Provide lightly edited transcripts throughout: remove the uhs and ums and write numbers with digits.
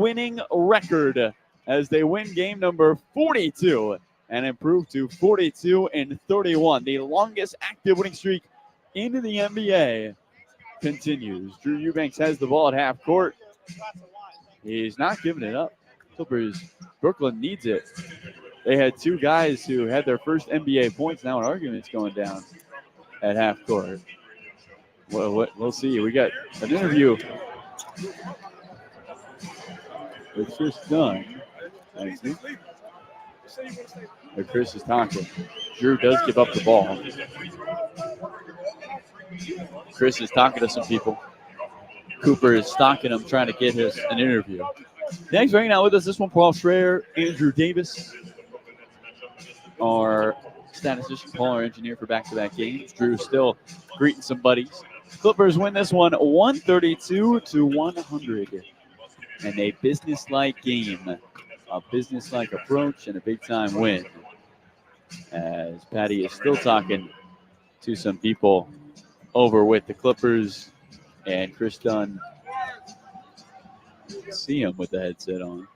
winning record as they win game number 42 and improve to 42-31. The longest active winning streak in the NBA continues. Drew Eubanks has the ball at half court. He's not giving it up. Clippers, Brooklyn needs it. They had two guys who had their first NBA points. Now an argument's going down at half court. Well, we'll see. We got an interview with Chris Dunn. Chris is talking. Drew does give up the ball. Chris is talking to some people. Cooper is stalking him, trying to get an interview. Thanks for hanging out with us. This one, Paul Schreier, Andrew Davis, our statistician, Paul, our engineer for back-to-back games. Drew still greeting some buddies. Clippers win this one 132-100. And a business-like game, a business-like approach, and a big-time win. As Patty is still talking to some people over with the Clippers, and Chris Dunn, see him with the headset on.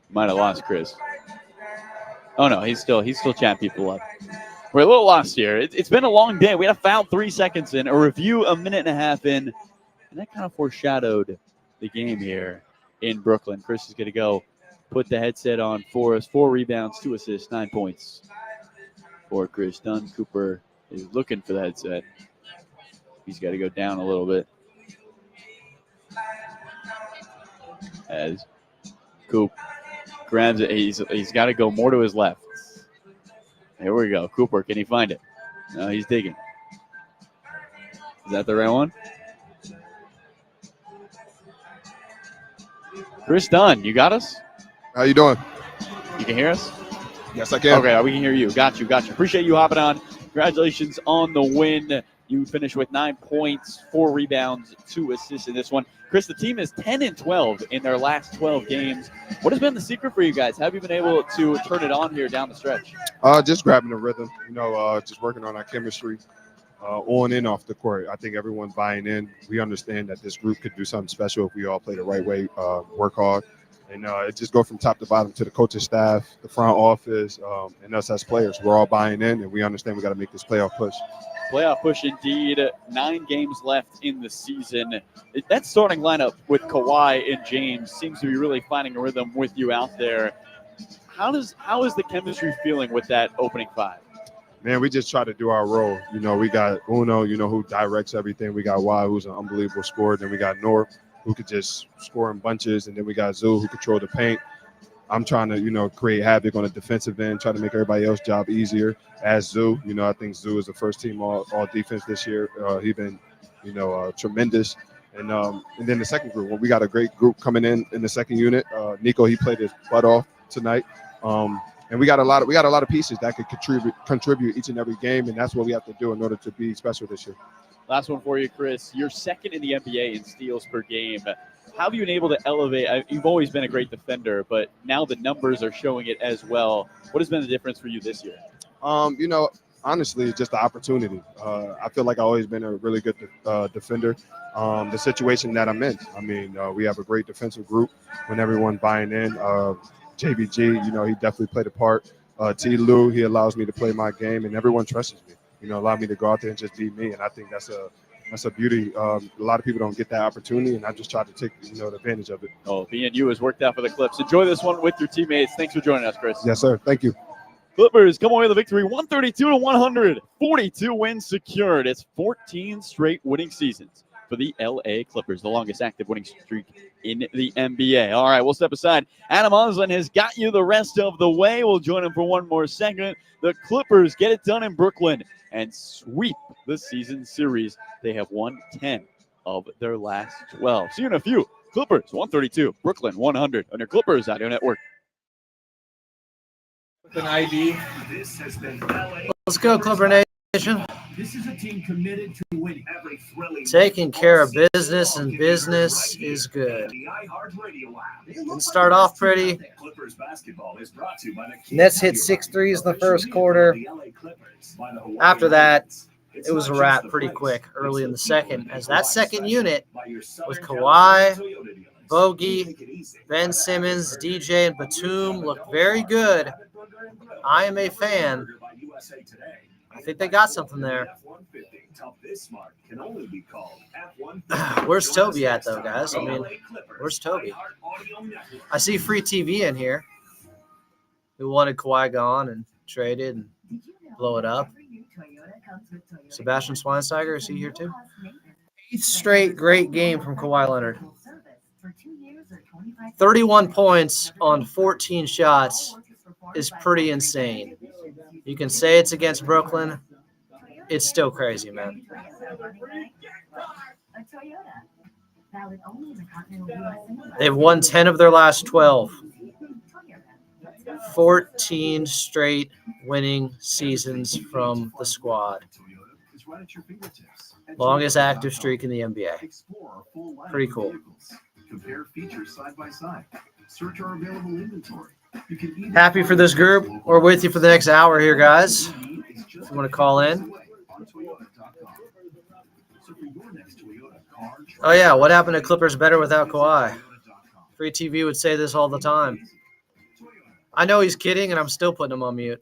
Might have lost Chris. Oh no, he's still chatting people up. We're a little lost here. It's been a long day. We had a foul 3 seconds in, a review a minute and a half in, and that kind of foreshadowed the game here in Brooklyn. Chris is going to go put the headset on for us. 4 rebounds, 2 assists, 9 points for Chris Dunn. Cooper is looking for the headset. He's got to go down a little bit. As Coop grabs it, he's got to go more to his left. Here we go. Cooper, can he find it? No, he's digging. Is that the right one? Chris Dunn, you got us? How you doing? You can hear us? Yes, I can. Okay, we can hear you. Got you. Appreciate you hopping on. Congratulations on the win. You finished with 9 points, 4 rebounds, 2 assists in this one. Chris, the team is 10-12 in their last 12 games. What has been the secret for you guys? How have you been able to turn it on here down the stretch? Just grabbing the rhythm, just working on our chemistry on and off the court. I think everyone's buying in. We understand that this group could do something special if we all play the right way, work hard. And it just go from top to bottom to the coaching staff, the front office, and us as players. We're all buying in, and we understand we got to make this playoff push. Playoff push indeed. 9 games left in the season. That starting lineup with Kawhi and James seems to be really finding a rhythm with you out there. How is the chemistry feeling with that opening 5? Man, we just try to do our role. We got Uno, who directs everything. We got Y, who's an unbelievable scorer. Then we got North, who could just score in bunches. And then we got Zoo, who control the paint. I'm trying to, create havoc on the defensive end, try to make everybody else's job easier. As Zoo, I think Zoo is the first team all defense this year. He's been, tremendous. And then the second group, we got a great group coming in the second unit. Nico, he played his butt off tonight. And we got a lot of pieces that could contribute each and every game, and that's what we have to do in order to be special this year. Last one for you, Chris. You're second in the NBA in steals per game. How have you been able to elevate? You've always been a great defender, but now the numbers are showing it as well. What has been the difference for you this year? Honestly, it's just the opportunity. I feel like I've always been a really good defender. The situation that I'm in, we have a great defensive group when everyone's buying in. JBG, he definitely played a part. T. Lou, he allows me to play my game, and everyone trusts me. Allow me to go out there and just be me, and I think that's a beauty. A lot of people don't get that opportunity, and I just try to take advantage of it. Oh, being you has worked out for the Clips. Enjoy this one with your teammates. Thanks for joining us, Chris. Yes, sir. Thank you. Clippers come away with a victory, 132-100. 42 wins secured. It's 14 straight winning seasons for the LA Clippers, the longest active winning streak in the NBA. All right, we'll step aside. Adam Oslin has got you the rest of the way. We'll join him for one more segment. The Clippers get it done in Brooklyn and sweep the season series. They have won 10 of their last 12. See you in a few. Clippers 132, Brooklyn 100 on your Clippers Audio Network. An ID. Let's go, Clipper Nation. This is a team committed to win every thrilling. Taking care of business, and business is good. Didn't start off pretty. Nets hit 6 threes in the first quarter. After that, it was a wrap pretty quick early in the second, as that second unit with Kawhi, Bogey, Ben Simmons, DJ, and Batum looked very good. I am a fan. I think they got something there. Where's Toby at, though, guys? I mean, where's Toby? I see free TV in here. Who wanted Kawhi gone and traded and blow it up? Sebastian Schweinsteiger, is he here too? 8th straight great game from Kawhi Leonard. 31 points on 14 shots is pretty insane. You can say it's against Brooklyn. It's still crazy, man. They've won 10 of their last 12. 14 straight winning seasons from the squad. Longest active streak in the NBA. Pretty cool. Compare features side by side. Search our available inventory. Happy for this group. We're with you for the next hour here, guys. If you want to call in. Oh, yeah. What happened to Clippers better without Kawhi? Free TV would say this all the time. I know he's kidding, and I'm still putting him on mute.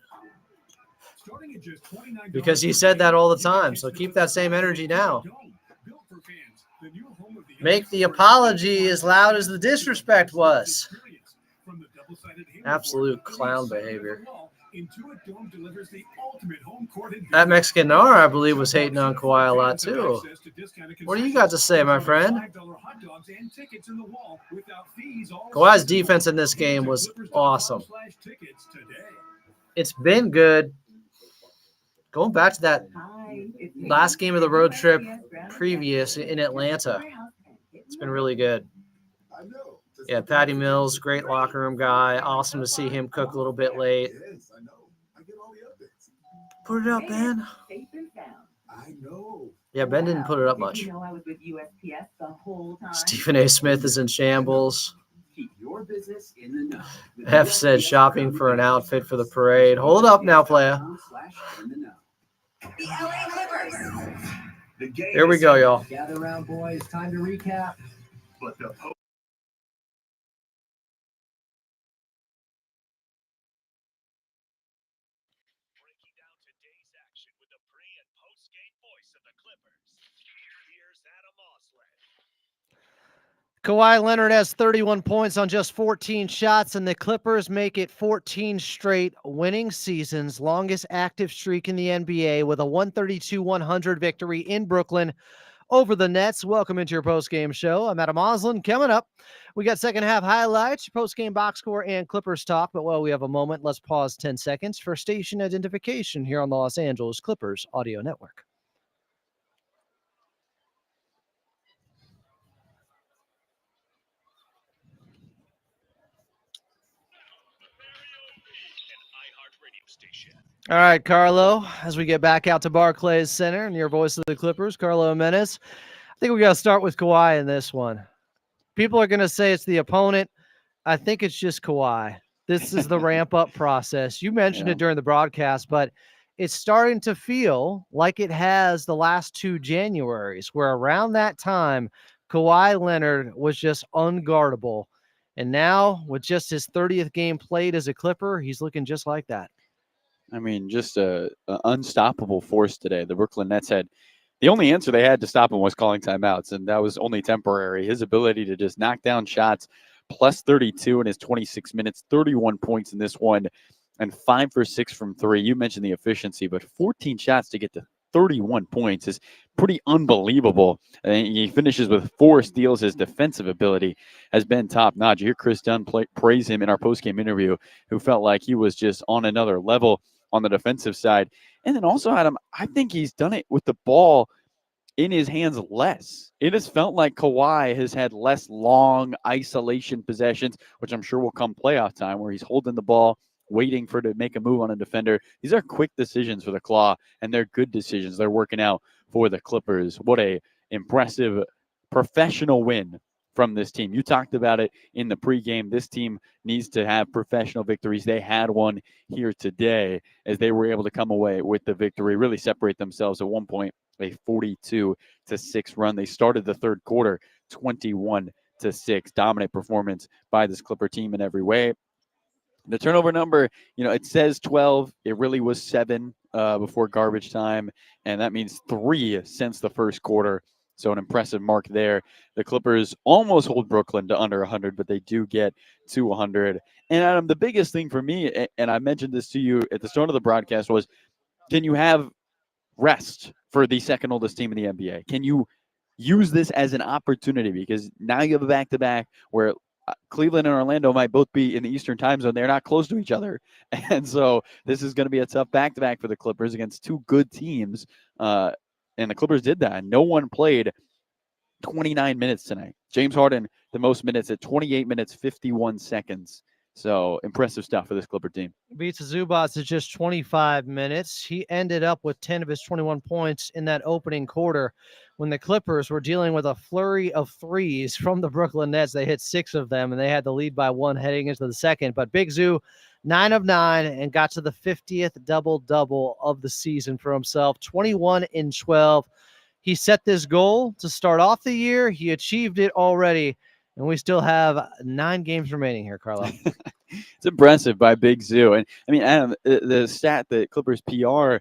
Because he said that all the time. So keep that same energy now. Make the apology as loud as the disrespect was. Absolute clown behavior. That Mexican Nara, I believe, was hating on Kawhi a lot, too. What do you got to say, my friend? Kawhi's defense in this game was awesome. It's been good. Going back to that last game of the road trip previous in Atlanta, it's been really good. Yeah, Patty Mills, great locker room guy. Awesome to see him cook a little bit late. Put it up, Ben. Yeah, Ben didn't put it up much. Stephen A. Smith is in shambles. F said shopping for an outfit for the parade. Hold up now, playa. Here we go, y'all. Gather around, boys. Time to recap. But the breaking down today's action with the pre- and post-game voice of the Clippers. Here's Adam Mosley. Kawhi Leonard has 31 points on just 14 shots, and the Clippers make it 14 straight winning seasons, longest active streak in the NBA, with a 132-100 victory in Brooklyn over the Nets. Welcome into your post-game show. I'm Adam Mosley. Coming up, we got second half highlights, post-game box score, and Clippers talk. But while we have a moment, let's pause 10 seconds for station identification here on the Los Angeles Clippers Audio Network. All right, Carlo, as we get back out to Barclays Center and your voice of the Clippers, Carlo Menace, I think we got to start with Kawhi in this one. People are going to say it's the opponent. I think it's just Kawhi. This is the ramp-up process. You mentioned it during the broadcast, but it's starting to feel like it has the last 2 Januaries, where around that time, Kawhi Leonard was just unguardable. And now, with just his 30th game played as a Clipper, he's looking just like that. I mean, just a unstoppable force today. The Brooklyn Nets had the only answer they had to stop him was calling timeouts, and that was only temporary. His ability to just knock down shots, plus 32 in his 26 minutes, 31 points in this one, and 5 for 6 from 3. You mentioned the efficiency, but 14 shots to get to 31 points is pretty unbelievable. And he finishes with 4 steals. His defensive ability has been top-notch. You hear Chris Dunn praise him in our postgame interview, who felt like he was just on another level on the defensive side. And then also, Adam, I think he's done it with the ball in his hands less. It has felt like Kawhi has had less long isolation possessions, which I'm sure will come playoff time, where he's holding the ball, waiting for it to make a move on a defender. These are quick decisions for the Claw, and they're good decisions. They're working out for the Clippers. What a impressive professional win from this team. You talked about it in the pregame. This team needs to have professional victories. They had one here today as they were able to come away with the victory, really separate themselves at one point, a 42-6 run. They started the third quarter 21-6. Dominant performance by this Clipper team in every way. The turnover number, it says 12. It really was 7 before garbage time, and that means 3 since the first quarter. So an impressive mark there. The Clippers almost hold Brooklyn to under 100, but they do get to 100. And Adam, the biggest thing for me, and I mentioned this to you at the start of the broadcast, was can you have rest for the second oldest team in the NBA? Can you use this as an opportunity? Because now you have a back-to-back where Cleveland and Orlando might both be in the Eastern time zone. They're not close to each other. And so this is going to be a tough back-to-back for the Clippers against two good teams. And the Clippers did that. No one played 29 minutes tonight. James Harden, the most minutes at 28 minutes, 51 seconds. So impressive stuff for this Clipper team. Beats Zubats at just 25 minutes. He ended up with 10 of his 21 points in that opening quarter when the Clippers were dealing with a flurry of threes from the Brooklyn Nets. They hit 6 of them, and they had the lead by 1 heading into the second. But Big Zoo, 9 of 9, and got to the 50th double-double of the season for himself, 21 in 12. He set this goal to start off the year. He achieved it already. And we still have 9 games remaining here, Carlo. It's impressive by Big Zoo. And I mean, Adam, the stat that Clippers PR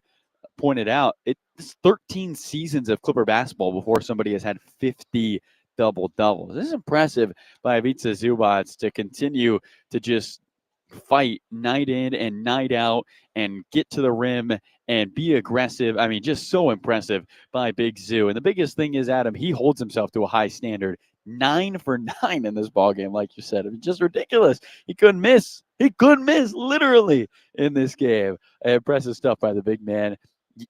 pointed out, it's 13 seasons of Clipper basketball before somebody has had 50 double-doubles. This is impressive by Ivica Zubac to continue to just fight night in and night out and get to the rim and be aggressive. I mean, just so impressive by Big Zoo. And the biggest thing is, Adam, he holds himself to a high standard. 9 for 9 in this ball game, like you said. It's just ridiculous. He couldn't miss. He couldn't miss, literally, in this game. Impressive stuff by the big man.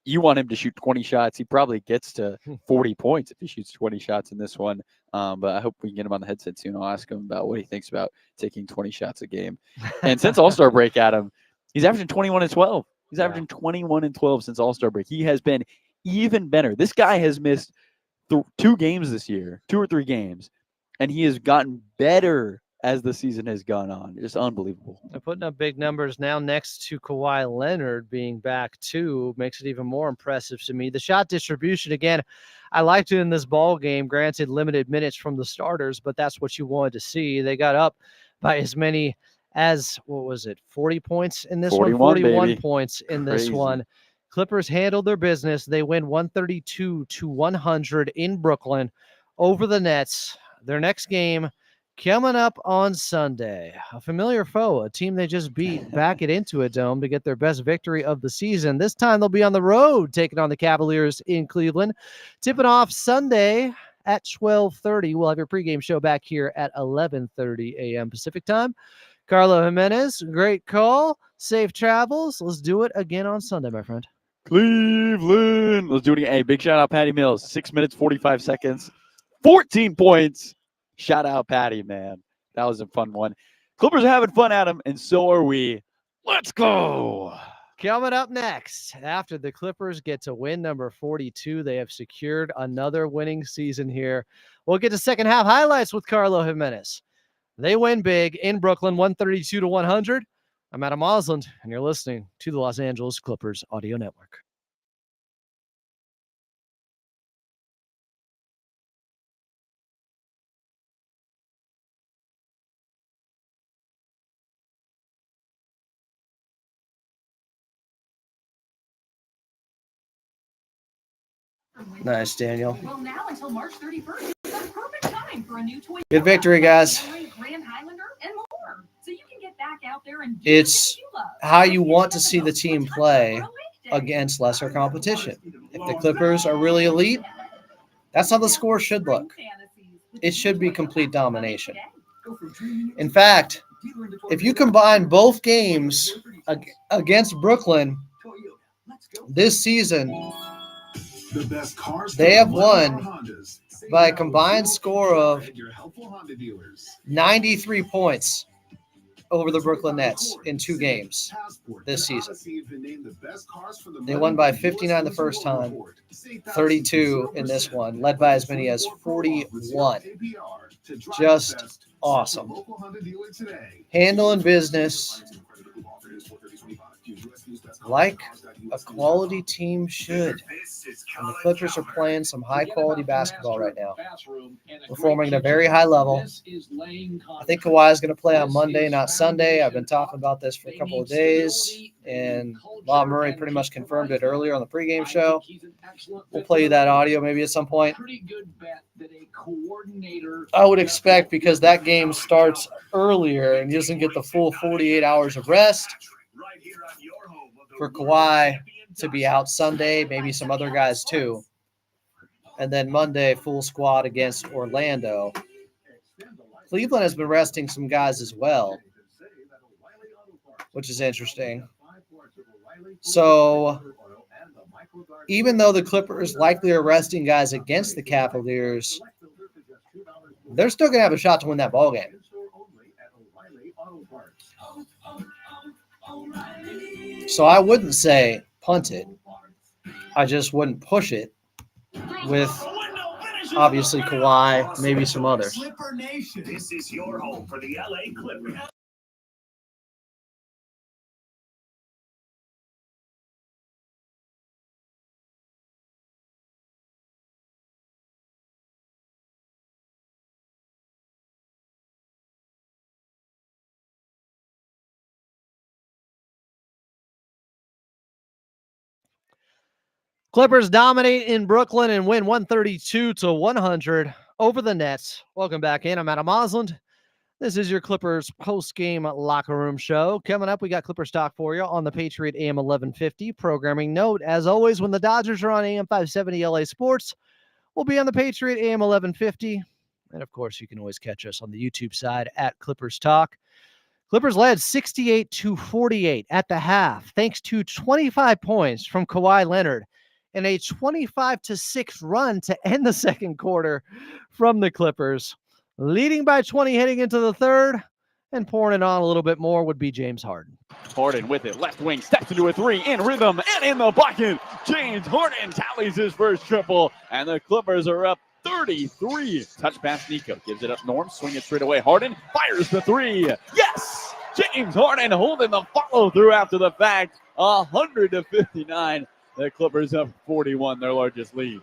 You want him to shoot 20 shots. He probably gets to 40 points if he shoots 20 shots in this one. But I hope we can get him on the headset soon. I'll ask him about what he thinks about taking 20 shots a game. And since All-Star break, Adam, he's averaging 21 and 12. He's averaging 21 and 12 since All-Star break. He has been even better. This guy has missed 2 games this year, 2 or 3 games, and he has gotten better as the season has gone on. Just unbelievable. They're putting up big numbers now next to Kawhi Leonard being back too. Makes it even more impressive to me. The shot distribution, again, I liked it in this ball game. Granted, limited minutes from the starters, but that's what you wanted to see. They got up by as many as, 40 points in this 41, one? 41 baby. points in Crazy. this one. Clippers handled their business. They win 132-100 in Brooklyn over the Nets. Their next game coming up on Sunday. A familiar foe, a team they just beat back at Intuit Dome to get their best victory of the season. This time they'll be on the road taking on the Cavaliers in Cleveland. Tipping off Sunday at 12:30. We'll have your pregame show back here at 11:30 a.m. Pacific time. Carlo Jimenez, great call. Safe travels. Let's do it again on Sunday, my friend. Cleveland. Let's do it again. Hey, big shout out, Patty Mills. 6 minutes, 45 seconds. 14 points. Shout out, Patty, man. That was a fun one. Clippers are having fun, Adam, and so are we. Let's go. Coming up next, after the Clippers get to win number 42, they have secured another winning season here. We'll get to second half highlights with Carlo Jimenez. They win big in Brooklyn, 132-100. I'm Adam Osland, and you're listening to the Los Angeles Clippers Audio Network. Nice, Daniel. Well, now until March 31st, is the perfect time for a new Toyota. Good victory, guys. Grand Highlander and more. So you can get back out there and It's how you want to see the team play against lesser competition. If the Clippers are really elite, that's how the score should look. It should be complete domination. In fact, if you combine both games against Brooklyn this season, they have won by a combined score of 93 points over the Brooklyn Nets in 2 games this season. They won by 59 the first time, 32 in this one, led by as many as 41. Just awesome. Handling business like a quality team should. And the Clippers are playing some high-quality basketball right now, performing at a very high level. I think Kawhi is going to play on Monday, not Sunday. I've been talking about this for a couple of days, and Bob Murray pretty much confirmed it earlier on the pregame show. We'll play you that audio maybe at some point. I would expect, because that game starts earlier and he doesn't get the full 48 hours of rest, for Kawhi to be out Sunday, maybe some other guys too. And then Monday, full squad against Orlando. Cleveland has been resting some guys as well, which is interesting. So even though the Clippers likely are resting guys against the Cavaliers, they're still going to have a shot to win that ball game. So I wouldn't say punt it. I just wouldn't push it with obviously Kawhi, maybe some others. This is your home for the LA Clippers. Clippers dominate in Brooklyn and win 132-100 over the Nets. Welcome back in. I'm Adam Osland. This is your Clippers post-game locker room show. Coming up, we got Clippers talk for you on the Patriot AM 1150 programming note. As always, when the Dodgers are on AM 570 LA Sports, we'll be on the Patriot AM 1150. And, of course, you can always catch us on the YouTube side at Clippers Talk. Clippers led 68-48 at the half, thanks to 25 points from Kawhi Leonard and a 25-6 run to end the second quarter from the Clippers. Leading by 20 heading into the third, and pouring it on a little bit more would be James Harden. Harden with it, left wing, steps into a three, in rhythm, and in the bucket. James Harden tallies his first triple, and the Clippers are up 33. Touch pass Nico, gives it up Norm, swing it straight away. Harden fires the three. Yes! James Harden holding the follow through after the fact. 100-59. The Clippers up 41, their largest lead.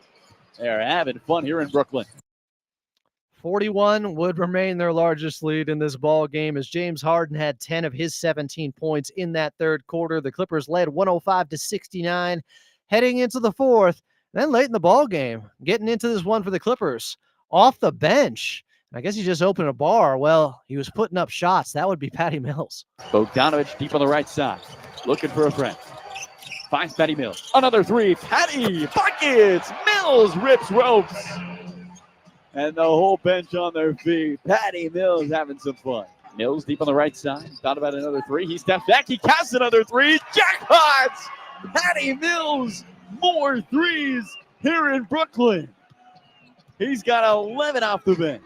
They're having fun here in Brooklyn. 41 would remain their largest lead in this ball game as James Harden had 10 of his 17 points in that third quarter. The Clippers led 105-69 heading into the fourth. Then late in the ball game, getting into this one for the Clippers, off the bench. I guess he just opened a bar. Well, he was putting up shots. That would be Patty Mills. Bogdanovich deep on the right side, looking for a friend. Finds Patty Mills. Another three. Patty buckets. Mills rips ropes. And the whole bench on their feet. Patty Mills having some fun. Mills deep on the right side. Thought about another three. He steps back. He casts another three. Jackpots! Patty Mills. More threes here in Brooklyn. He's got 11 off the bench.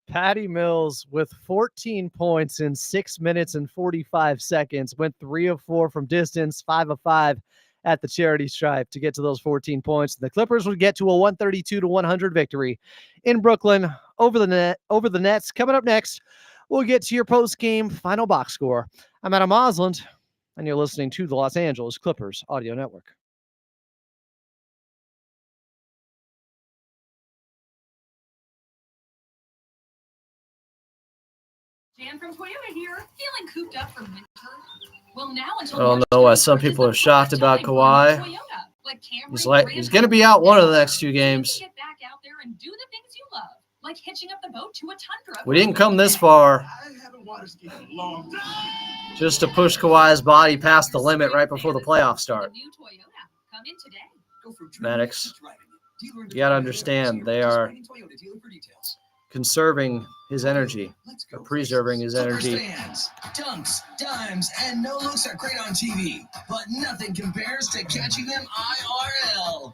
Patty Mills with 14 points in 6 minutes and 45 seconds. Went 3 of 4 from distance, 5 of 5 at the charity stripe to get to those 14 points. The Clippers would get to a 132-100 victory in Brooklyn over the Nets. Coming up next, we'll get to your post-game final box score. I'm Adam Osland, and you're listening to the Los Angeles Clippers Audio Network. Jan from Toyota here, feeling cooped up from winter. Well, now until I don't know why some people are shocked about Kawhi. He's going to be out one of the next 2 games. Get back out there and do the things you love, like hitching up the boat to a tundra. We didn't come this far just to push Kawhi's body past the limit right before the playoffs start. Maddox, you got to understand, they are conserving his energy, or preserving his energy. Dunks, dimes, and no looks are great on TV, but nothing compares to catching them IRL.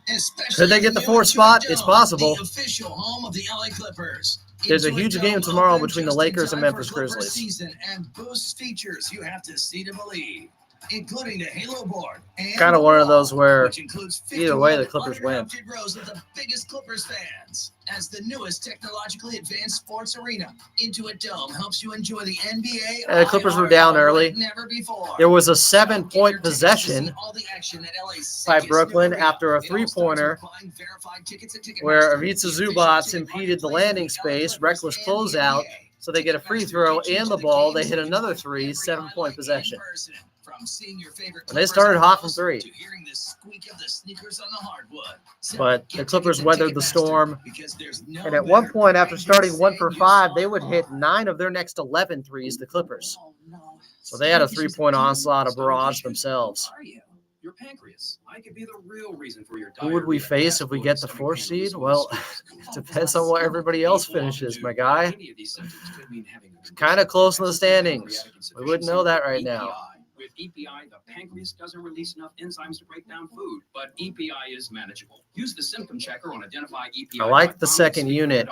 Could they get the 4th spot? It's possible. The official home of the LA Clippers. There's a huge game tomorrow between the Lakers and Memphis Grizzlies. Season and boost features you have to see to believe. including the Halo board. Kind of one of those where which includes either way, the 51 Clippers win. uninterrupted rows of the biggest Clippers fans. As the newest technologically advanced sports arena, Intuit Dome helps you enjoy the NBA. And the Clippers were down early. Like never before. There was a So get 7-point your tickets to possession see all the action at LA's by sickest Brooklyn new arena. after a It all starts three-pointer with buying verified tickets at Ticketmaster, where the Ivica official Zubats ticket impeded the marketplace of landing the LA space, Clippers reckless and the closeout, NBA. so they get a free Ticketmaster throw takes you and to the ball. They games hit and another watch three, every 7-point highlight in possession. person. From seeing your favorite And they Clippers started up hot from close three. to hearing the squeak of the sneakers on the hardwood. So But get the Clippers tickets at weathered the Ticketmaster, storm. because there's no And at one better point, after brand starting than 1 for saying 5, you they saw would it hit all. 9 of their next 11 threes, the Clippers. Oh, no. So they had a 3-point onslaught of barrage themselves. Are you? Your pancreas. I could be the real reason for your Who would we diarrhea, face gas if we bloating, get the stomach 4th pain, seed? loose Well, stools. it depends on what everybody else finishes, my guy. Any of these symptoms could mean having a It's kind of close in the standings. We wouldn't know that right now. With EPI, the pancreas doesn't release enough enzymes to break down food, but EPI is manageable. Use the symptom checker on Identify EPI. I like the second unit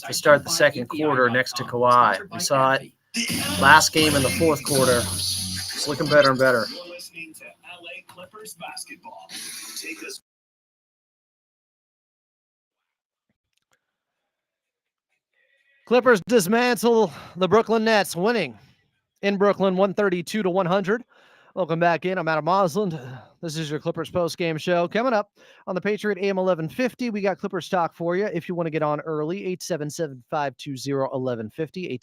to start the second quarter next to Kawhi. We saw it last game in the fourth quarter. It's looking better and better. You're listening to LA Clippers basketball. Take us. Clippers dismantle the Brooklyn Nets, winning in Brooklyn 132-100. Welcome back in. I'm Adam Mosland. This is your Clippers post-game show. Coming up on the Patriot AM 1150, we got Clippers talk for you. If you want to get on early, 877-520-1150,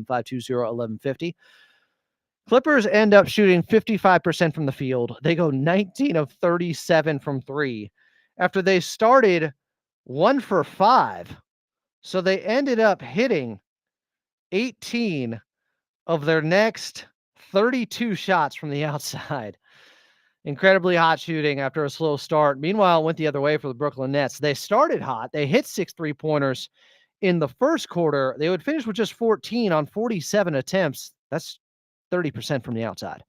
877-520-1150. Clippers end up shooting 55% from the field. They go 19 of 37 from three after they started 1 for 5. So they ended up hitting 18 of their next 32 shots from the outside. Incredibly hot shooting after a slow start. Meanwhile, it went the other way for the Brooklyn Nets. They started hot. They hit 6 3-pointers in the first quarter. They would finish with just 14 on 47 attempts. That's 30% from the outside.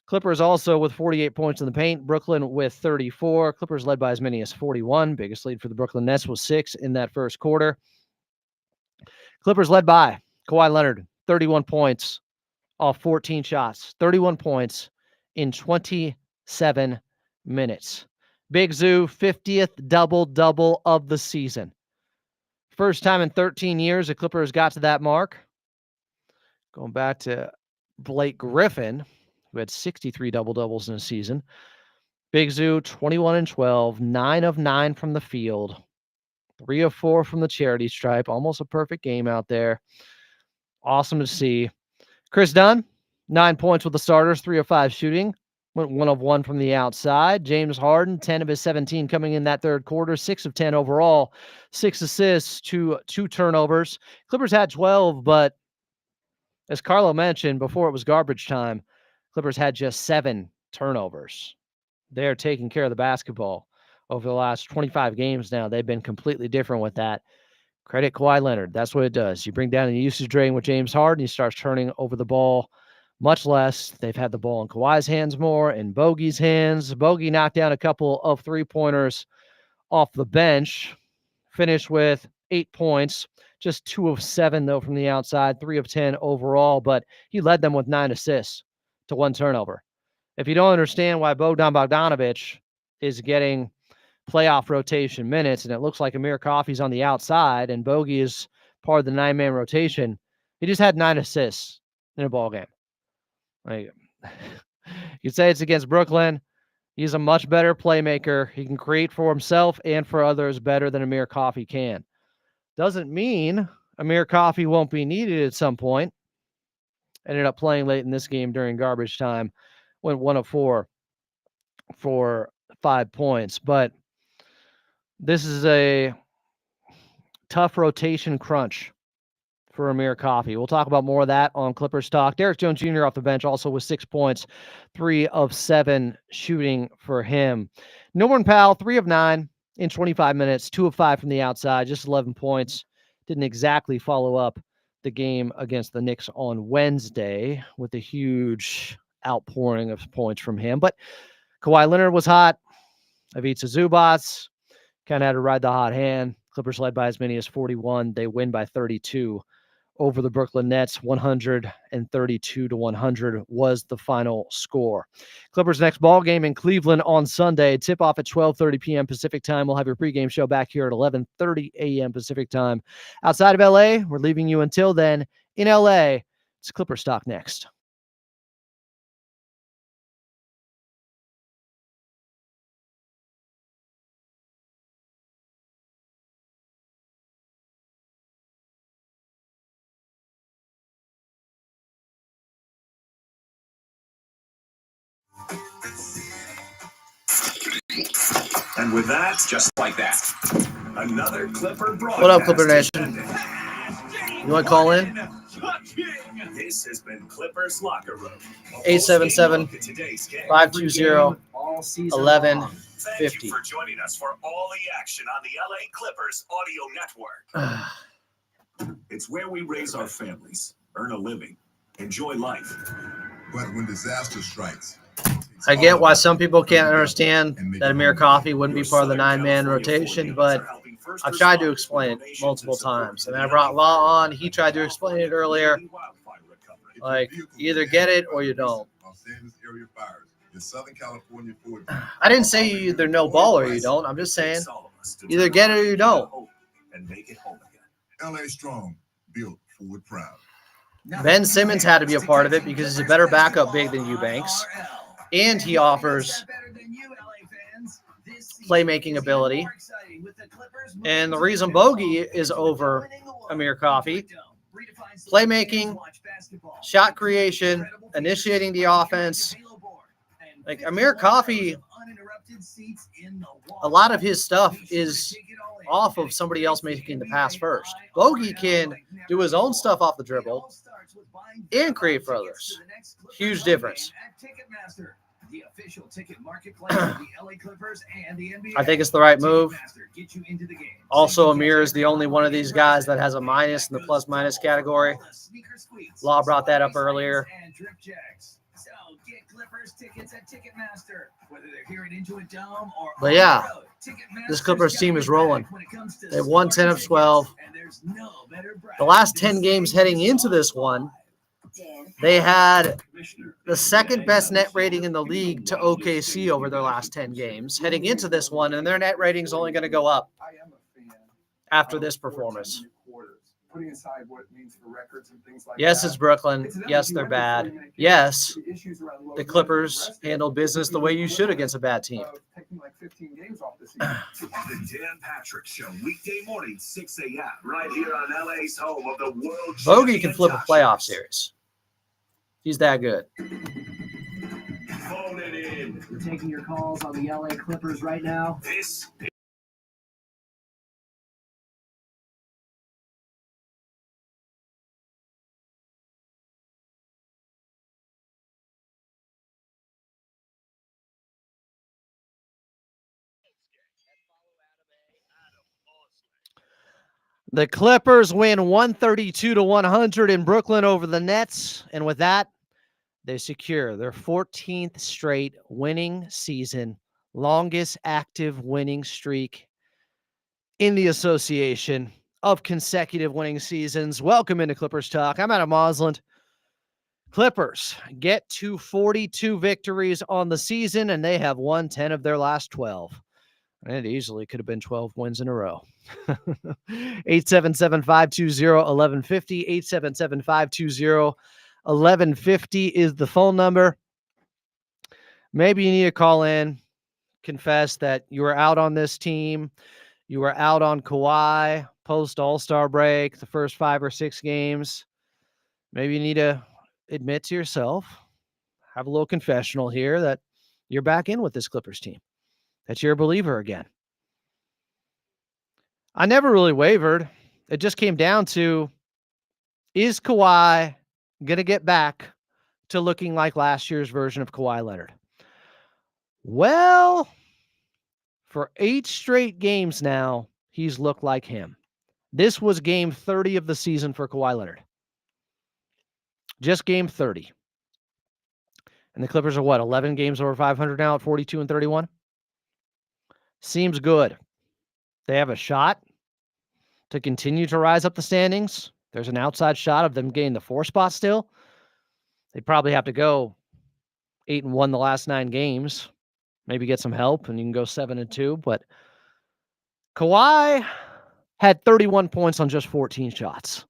Clippers also with 48 points in the paint. Brooklyn with 34. Clippers led by as many as 41. Biggest lead for the Brooklyn Nets was 6 in that first quarter. Clippers led by Kawhi Leonard, 31 points off 14 shots. 31 points in 27 minutes. Big Zoo, 50th double-double of the season. First time in 13 years the Clippers got to that mark. Going back to Blake Griffin, who had 63 double-doubles in a season. Big Zoo, 21 and 12, 9 of 9 from the field, 3 of 4 from the charity stripe. Almost a perfect game out there. Awesome to see. Chris Dunn, 9 points with the starters, 3 of 5 shooting. Went 1 of 1 from the outside. James Harden, 10 of his 17 coming in that third quarter, 6 of 10 overall, 6 assists to 2 turnovers. Clippers had 12, but as Carlo mentioned before it was garbage time, Clippers had just 7 turnovers. They're taking care of the basketball. Over the last 25 games now, they've been completely different with that. Credit Kawhi Leonard. That's what it does. You bring down the usage rating with James Harden, he starts turning over the ball much less. They've had the ball in Kawhi's hands more, in Bogey's hands. Bogey knocked down a couple of 3-pointers off the bench. Finished with 8 points. Just 2 of 7, though, from the outside. 3 of 10 overall, but he led them with 9 assists to 1 turnover. If you don't understand why Bogdan Bogdanović is getting playoff rotation minutes, and it looks like Amir Coffey's on the outside, and Bogey is part of the 9-man rotation, he just had 9 assists in a ball game. Like, you say it's against Brooklyn. He's a much better playmaker. He can create for himself and for others better than Amir Coffey can. Doesn't mean Amir Coffey won't be needed at some point. Ended up playing late in this game during garbage time. Went 1 of 4 for 5 points. But this is a tough rotation crunch for Amir Coffey. We'll talk about more of that on Clippers Talk. Derek Jones Jr. off the bench also with 6 points, 3 of 7 shooting for him. Norman Powell, 3 of 9 in 25 minutes, 2 of 5 from the outside, just 11 points. Didn't exactly follow up the game against the Knicks on Wednesday with a huge outpouring of points from him. But Kawhi Leonard was hot. Ivica Zubats kind of had to ride the hot hand. Clippers led by as many as 41. They win by 32 over the Brooklyn Nets. 132-100 was the final score. Clippers' next ball game in Cleveland on Sunday. Tip off at 12:30 p.m. Pacific time. We'll have your pregame show back here at 11:30 a.m. Pacific time. Outside of LA, we're leaving you until then. In LA, it's Clippers Talk next. And with that, just like that, another Clipper broadcast. What up, Clipper Nation? You want to call in? This has been Clippers Locker Room. 877-520-1150. Thank you for joining us for all the action on the LA Clippers audio network. It's where we raise our families, earn a living, enjoy life. But when disaster strikes, I get why some people can't understand that Amir Coffey wouldn't be part of the 9-man rotation, but I've tried to explain it multiple times. And I brought Law on. He tried to explain it earlier. Like, you either get it or you don't. I didn't say you either know ball or you don't. I'm just saying either get it or you don't. LA strong, built forward proud. Ben Simmons had to be a part of it because he's a better backup big than Eubanks. And he offers playmaking ability. And the reason Bogey is over Amir Coffey, playmaking, shot creation, initiating the offense. Like Amir Coffey, a lot of his stuff is off of somebody else making the pass first. Bogey can do his own stuff off the dribble and create for others. Huge difference. I think it's the right move. Also, Amir is the only one of these guys that has a minus in the plus-minus category. Law brought that up earlier. But yeah, this Clippers team is rolling. They've won 10 of 12. The last 10 games heading into this one, they had the second best net rating in the league to OKC over their last 10 games heading into this one, and their net rating is only going to go up after this performance. Yes, it's Brooklyn. Yes, they're bad. Yes, the Clippers handled business the way you should against a bad team. The Dan Patrick Show, weekday morning, 6 a.m., right here on LA's home of the world. Bogey can flip a playoff series. He's that good. Phone it in. We're taking your calls on the LA Clippers right now. This The Clippers win 132-100 in Brooklyn over the Nets. And with that, they secure their 14th straight winning season, longest active winning streak in the association of consecutive winning seasons. Welcome into Clippers Talk. I'm Adam Mosland. Clippers get to 42 victories on the season, and they have won 10 of their last 12. And it easily could have been 12 wins in a row. 877-520-1150. 877-520-1150 is the phone number. Maybe you need to call in, confess that you were out on this team. You were out on Kawhi post All-Star break, the first 5 or 6 games. Maybe you need to admit to yourself, have a little confessional here that you're back in with this Clippers team, that you're a believer again. I never really wavered. It just came down to, is Kawhi going to get back to looking like last year's version of Kawhi Leonard? Well, for 8 straight games now, he's looked like him. This was game 30 of the season for Kawhi Leonard. Just game 30. And the Clippers are what, 11 games over 500 now at 42-31? Seems good. They have a shot to continue to rise up the standings. There's an outside shot of them getting the 4 spot still. They'd probably have to go 8-1 the last 9 games. Maybe get some help, and you can go 7-2. But Kawhi had 31 points on just 14 shots.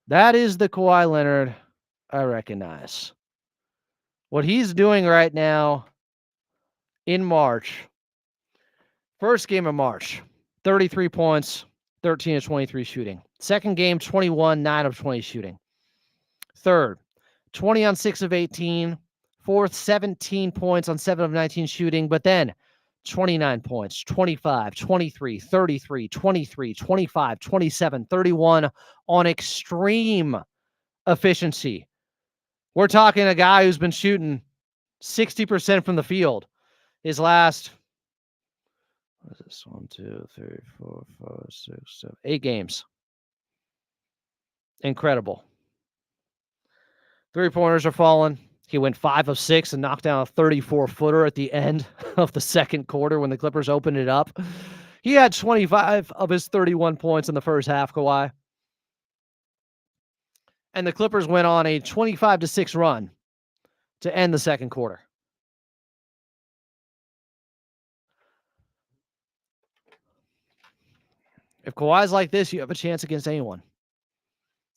That is the Kawhi Leonard I recognize. What he's doing right now in March, first game of March, 33 points, 13 of 23 shooting. Second game, 21, 9 of 20 shooting. Third, 20 on 6 of 18. Fourth, 17 points on 7 of 19 shooting. But then 29 points, 25, 23, 33, 23, 25, 27, 31 on extreme efficiency. We're talking a guy who's been shooting 60% from the field his last, what is this? 1, 2, 3, 4, 5, 6, 7, 8 games. Incredible. 3-pointers are falling. He went 5 of 6 and knocked down a 34-footer at the end of the second quarter when the Clippers opened it up. He had 25 of his 31 points in the first half, Kawhi. And the Clippers went on a 25-6 run to end the second quarter. If Kawhi's like this, you have a chance against anyone.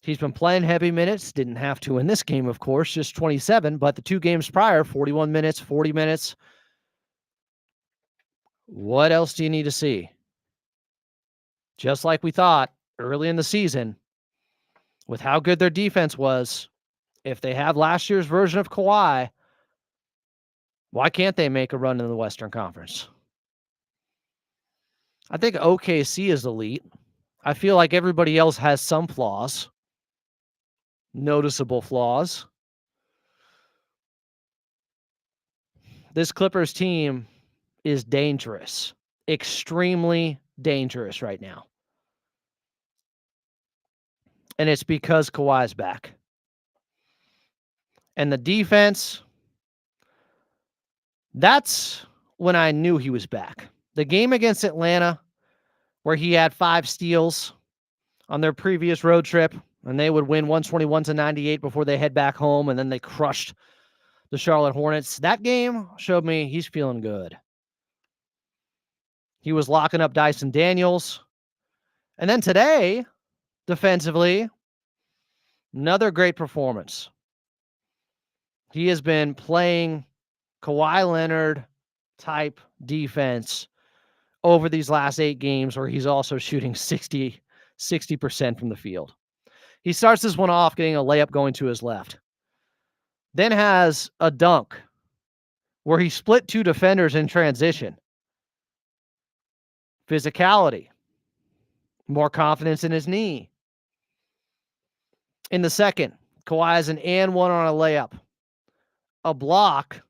He's been playing heavy minutes. Didn't have to in this game, of course, just 27. But the 2 games prior, 41 minutes, 40 minutes. What else do you need to see? Just like we thought early in the season, with how good their defense was, if they have last year's version of Kawhi, why can't they make a run in the Western Conference? I think OKC is elite. I feel like everybody else has some flaws. Noticeable flaws. This Clippers team is dangerous. Extremely dangerous right now. And it's because Kawhi's back. And the defense, that's when I knew he was back. The game against Atlanta, where he had 5 steals on their previous road trip, and they would win 121-98 before they head back home, and then they crushed the Charlotte Hornets. That game showed me he's feeling good. He was locking up Dyson Daniels. And then today, defensively, another great performance. He has been playing Kawhi Leonard type defense over these last 8 games, where he's also shooting 60% from the field. He starts this one off getting a layup going to his left. Then has a dunk where he split 2 defenders in transition. Physicality. More confidence in his knee. In the second, Kawhi has an and one on a layup. A block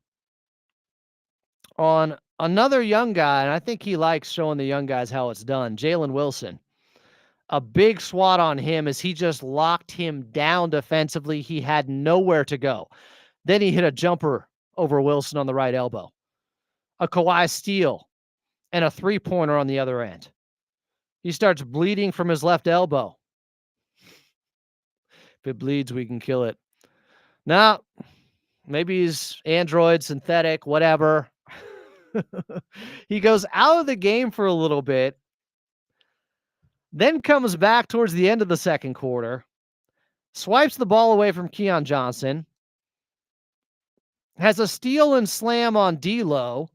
on another young guy, and I think he likes showing the young guys how it's done, Jalen Wilson. A big swat on him as he just locked him down defensively. He had nowhere to go. Then he hit a jumper over Wilson on the right elbow. A Kawhi steal and a 3-pointer on the other end. He starts bleeding from his left elbow. If it bleeds, we can kill it. Now, maybe he's android, synthetic, whatever. He goes out of the game for a little bit, then comes back towards the end of the second quarter, swipes the ball away from Keon Johnson, has a steal and slam on D'Lo,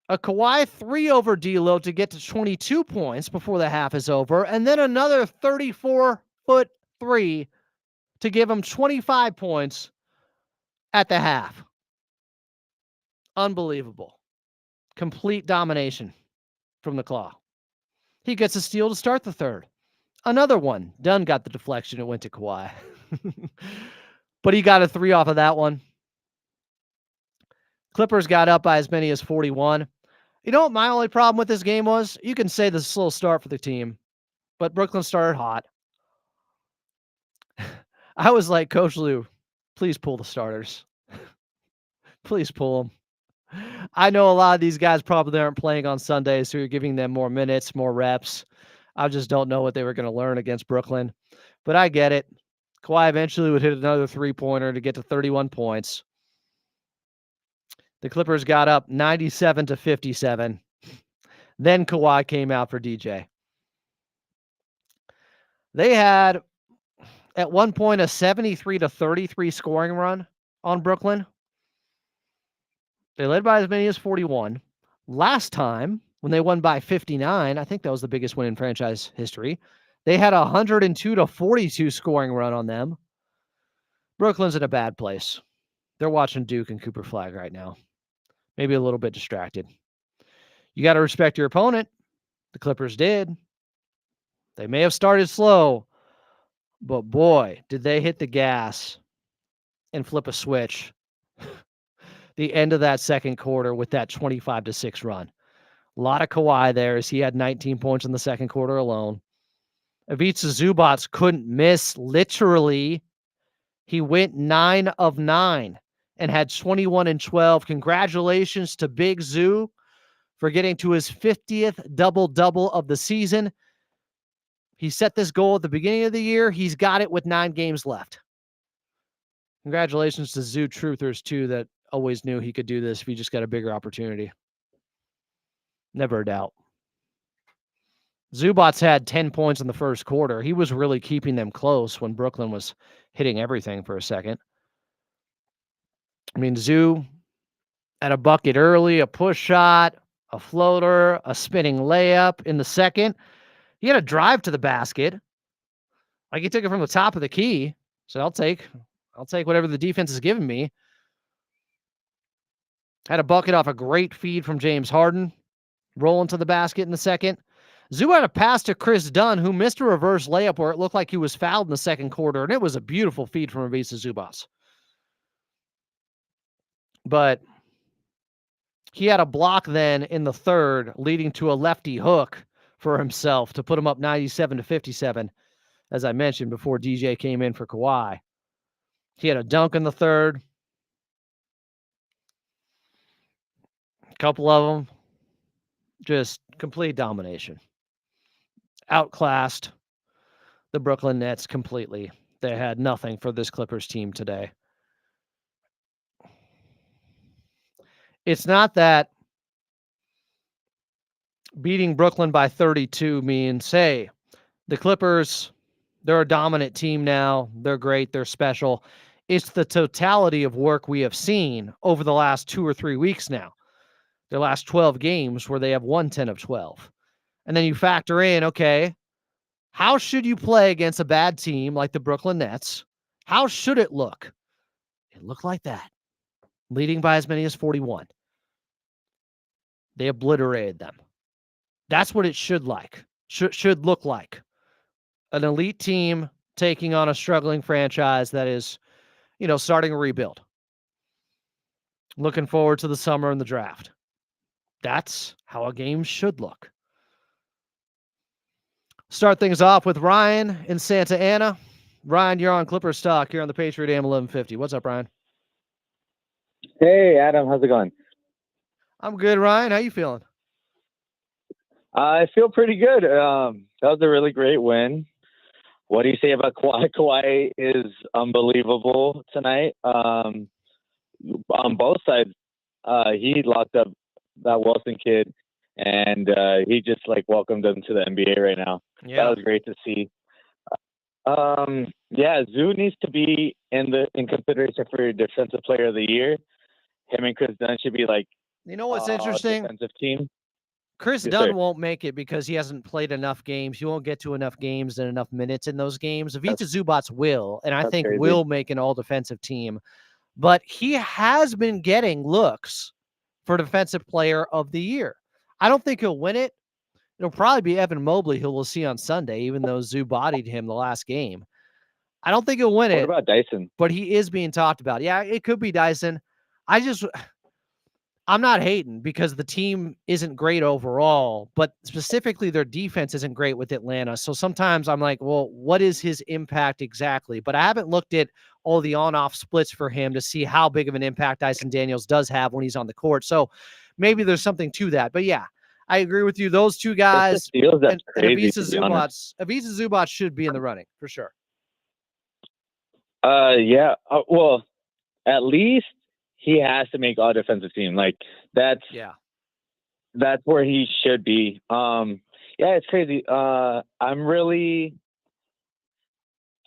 a Kawhi 3 over D'Lo to get to 22 points before the half is over, and then another 34-foot 3 to give him 25 points at the half. Unbelievable. Complete domination from the Claw. He gets a steal to start the third. Another one. Dunn got the deflection. It went to Kawhi. But he got a 3 off of that one. Clippers got up by as many as 41. You know what my only problem with this game was? You can say this is a slow start for the team, but Brooklyn started hot. I was like, Coach Lou, please pull the starters. Please pull them. I know a lot of these guys probably aren't playing on Sundays, so you're giving them more minutes, more reps. I just don't know what they were going to learn against Brooklyn. But I get it. Kawhi eventually would hit another three-pointer to get to 31 points. The Clippers got up 97-57. Then Kawhi came out for DJ. They had, at one point, a 73-33 scoring run on Brooklyn. They led by as many as 41. Last time, when they won by 59, I think that was the biggest win in franchise history, they had a 102-42 scoring run on them. Brooklyn's in a bad place. They're watching Duke and Cooper Flag right now. Maybe a little bit distracted. You got to respect your opponent. The Clippers did. They may have started slow, but boy, did they hit the gas and flip a switch the end of that second quarter with that 25-6 run. A lot of Kawhi there as he had 19 points in the second quarter alone. Ivica Zubac couldn't miss, literally. He went 9 of 9 and had 21 and 12. Congratulations to Big Zoo for getting to his 50th double-double of the season. He set this goal at the beginning of the year. He's got it with 9 games left. Congratulations to Zoo Truthers, too, that always knew he could do this if he just got a bigger opportunity. Never a doubt. Zubac had 10 points in the first quarter. He was really keeping them close when Brooklyn was hitting everything for a second. I mean, Zoo had a bucket early, a push shot, a floater, a spinning layup in the second. He had a drive to the basket. Like, he took it from the top of the key. So I'll take whatever the defense is giving me. Had a bucket off a great feed from James Harden, rolling to the basket in the second. Zoo had a pass to Chris Dunn, who missed a reverse layup where it looked like he was fouled in the second quarter, and it was a beautiful feed from Ivica Zubac. But he had a block then in the third, leading to a lefty hook for himself to put him up 97-57, as I mentioned, before DJ came in for Kawhi. He had a dunk in the third. A couple of them, just complete domination. Outclassed the Brooklyn Nets completely. They had nothing for this Clippers team today. It's not that beating Brooklyn by 32 means, hey, the Clippers, they're a dominant team now. They're great. They're special. It's the totality of work we have seen over the last 2 or 3 weeks now. Their last 12 games where they have won 10 of 12. And then you factor in, okay, how should you play against a bad team like the Brooklyn Nets? How should it look? It looked like that, leading by as many as 41. They obliterated them. That's what it should look like. An elite team taking on a struggling franchise that is, starting a rebuild. Looking forward to the summer and the draft. That's how a game should look. Start things off with Ryan in Santa Ana. Ryan, you're on Clippers Talk here on the Patriot AM 1150. What's up, Ryan? Hey, Adam. How's it going? I'm good, Ryan. How you feeling? I feel pretty good. That was a really great win. What do you say about Kawhi? Kawhi is unbelievable tonight. On both sides, he locked up that Wilson kid, and he just welcomed him to the NBA right now. Yeah. That was great to see. Zoo needs to be in consideration for Defensive Player of the Year. Him and Chris Dunn should be what's interesting? Defensive team. Chris Dunn won't make it because he hasn't played enough games. He won't get to enough games and enough minutes in those games. Ivica Zubac will, and I think will make an all-defensive team. But he has been getting looks for Defensive Player of the Year. I don't think he'll win it. It'll probably be Evan Mobley, who we'll see on Sunday, even though Zoo bodied him the last game. I don't think he'll win it. What about Dyson? But he is being talked about. Yeah, it could be Dyson. I'm not hating because the team isn't great overall, but specifically their defense isn't great with Atlanta. So sometimes I'm like, well, what is his impact exactly? But I haven't looked at all the on-off splits for him to see how big of an impact Dyson Daniels does have when he's on the court. So maybe there's something to that. But yeah, I agree with you. Those two It guys just feels that's and crazy, Ivica to be honest. Zubac should be in the running for sure. Yeah. Well, at least he has to make all defensive team. Like that's where he should be. Yeah, it's crazy.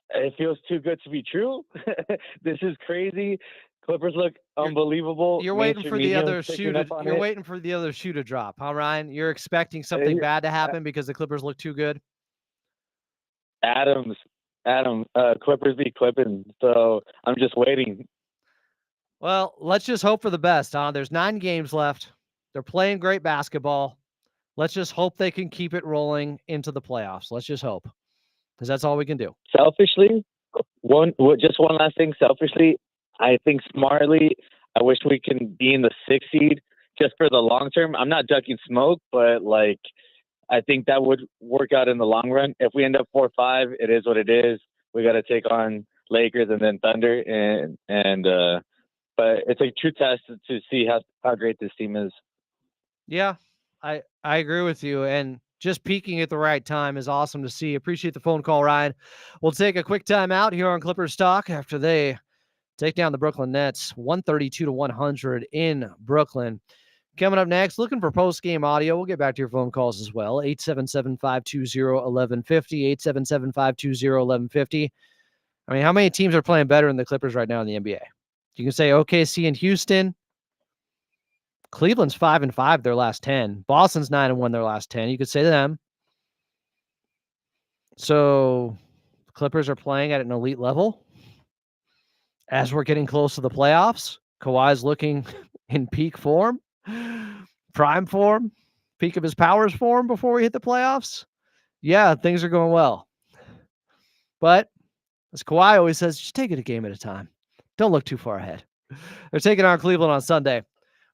It feels too good to be true. This is crazy. Clippers look unbelievable. You're waiting Mainstream for the media other is picking shoe to. up on You're it. waiting for the other shoe to drop, huh, Ryan? You're expecting something bad to happen because the Clippers look too good. Clippers be clipping. So I'm just waiting. Well, let's just hope for the best, huh? There's 9 games left. They're playing great basketball. Let's just hope they can keep it rolling into the playoffs. Let's just hope, because that's all we can do. Selfishly, just one last thing. Selfishly, I think smartly, I wish we can be in the 6th seed just for the long term. I'm not ducking smoke, but like I think that would work out in the long run. If we end up 4-5, it is what it is. We got to take on Lakers and then Thunder, but it's a true test to see how great this team is. Yeah, I agree with you. And just peaking at the right time is awesome to see. Appreciate the phone call, Ryan. We'll take a quick time out here on Clippers Talk after they take down the Brooklyn Nets 132-100 in Brooklyn. Coming up next, looking for post-game audio. We'll get back to your phone calls as well. 877-520-1150, 877-520-1150. I mean, how many teams are playing better than the Clippers right now in the NBA? You can say OKC and Houston. Cleveland's 5-5 their last 10. Boston's 9-1 their last 10. You could say them. So the Clippers are playing at an elite level. As we're getting close to the playoffs, Kawhi's looking in peak form, prime form, peak of his powers form before we hit the playoffs. Yeah, things are going well. But as Kawhi always says, just take it a game at a time. Don't look too far ahead. They're taking on Cleveland on Sunday.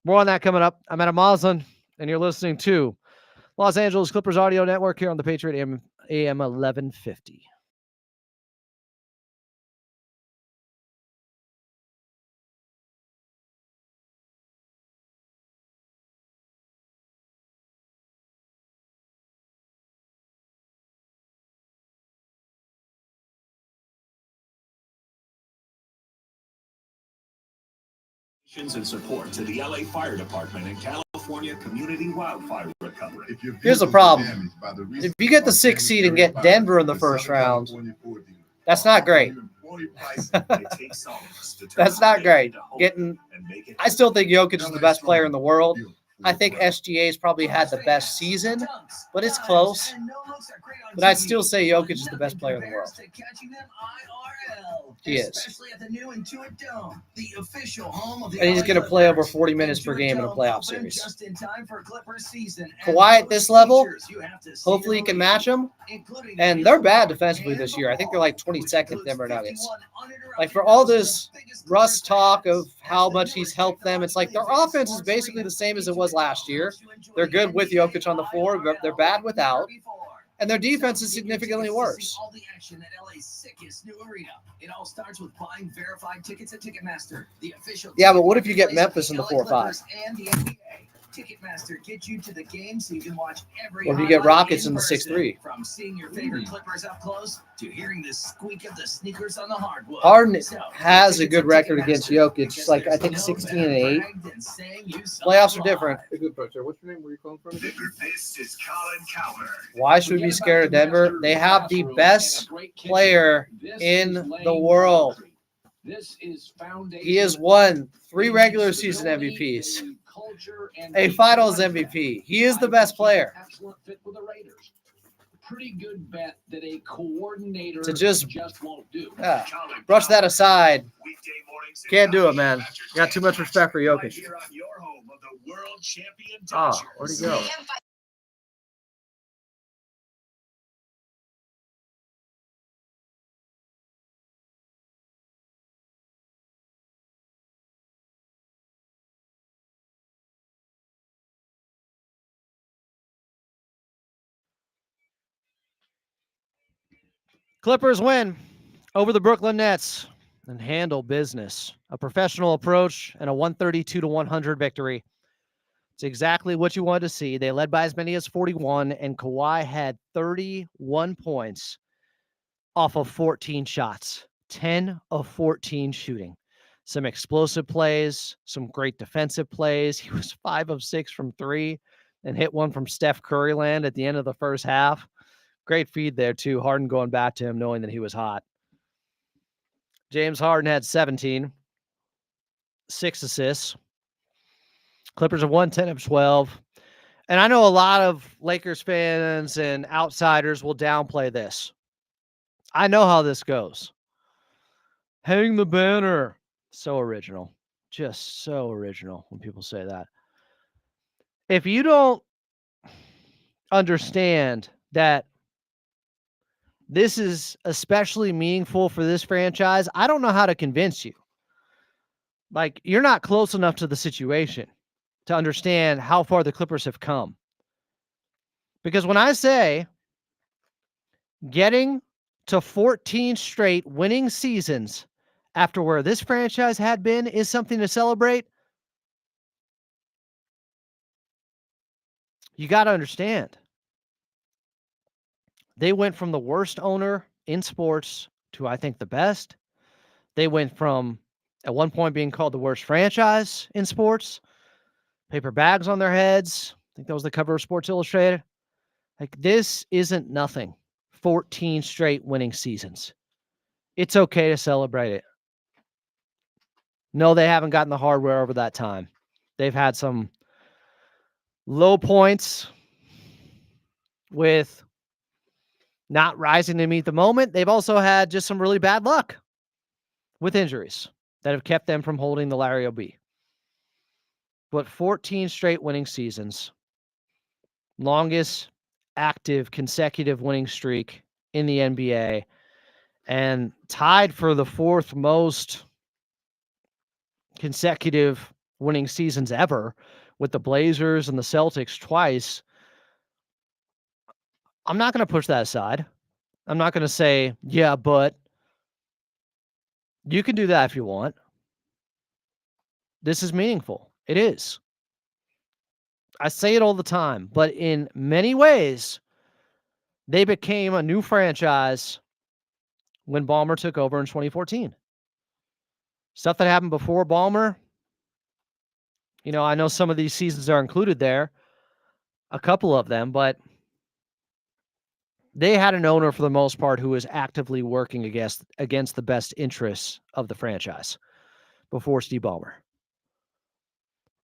More on that coming up. I'm Adam Moslin, and you're listening to Los Angeles Clippers Audio Network here on the Patriot AM 1150. And support to the LA Fire Department and California Community Wildfire Recovery. Here's the problem. If you get the 6th seed and get Denver in the first round, that's not great. That's not great. I still think Jokic is the best player in the world. I think SGA's probably had the best season, but it's close. But I'd still say Jokic is the best player in the world. He is. And he's going to play over 40 minutes per game in a playoff series. Kawhi at this level, hopefully he can match him. And they're bad defensively this year. I think they're like 22nd Denver Nuggets. Like for all this Russ talk of how much he's helped them, it's like their offense is basically the same as it was last year. They're good with Jokic on the floor, but they're bad without. And their defense is significantly worse. All the action at LA's sickest new arena. It all starts with buying verified tickets at Ticketmaster, the official. Yeah, but what if you get Memphis in the 4-5? And the NBA. Ticketmaster gets you to the game so you can watch every. Or if you get Rockets in the 6-3. From seeing your favorite Clippers up close to hearing the squeak of the sneakers on the hardwood. Harden has a good record against Jokic, like I think 16-8. Playoffs are different. What's your name? Where you calling from? This is Colin Cowherd. Why should we be scared of Denver? They have the best player in the world. He has won 3 regular season MVPs, a finals MVP. He is the best player. Pretty good bet that a coordinator To just won't do. Brush that aside. Can't do it, man. Got too much respect for Jokic. Where'd he go? Clippers win over the Brooklyn Nets and handle business. A professional approach and a 132-100 victory. It's exactly what you wanted to see. They led by as many as 41, and Kawhi had 31 points off of 14 shots, 10 of 14 shooting. Some explosive plays, some great defensive plays. He was 5 of 6 from 3 and hit one from Steph Curry land at the end of the first half. Great feed there, too. Harden going back to him, knowing that he was hot. James Harden had 17, 6 assists. Clippers have won 10 of 12. And I know a lot of Lakers fans and outsiders will downplay this. I know how this goes. Hang the banner. So original. Just so original when people say that. If you don't understand that this is especially meaningful for this franchise, I don't know how to convince you. Like, you're not close enough to the situation to understand how far the Clippers have come. Because when I say getting to 14 straight winning seasons after where this franchise had been is something to celebrate, you got to understand. They went from the worst owner in sports to, I think, the best. They went from, at one point, being called the worst franchise in sports, paper bags on their heads. I think that was the cover of Sports Illustrated. Like, this isn't nothing. 14 straight winning seasons. It's okay to celebrate it. No, they haven't gotten the hardware over that time. They've had some low points with not rising to meet the moment. They've also had just some really bad luck with injuries that have kept them from holding the Larry O.B. But 14 straight winning seasons, longest active consecutive winning streak in the NBA, and tied for the 4th most consecutive winning seasons ever with the Blazers and the Celtics twice. I'm not going to push that aside. I'm not going to say, yeah, but you can do that if you want. This is meaningful. It is. I say it all the time, but in many ways, they became a new franchise when Ballmer took over in 2014. Stuff that happened before Ballmer, I know some of these seasons are included there, a couple of them, but they had an owner for the most part who was actively working against the best interests of the franchise before Steve Ballmer.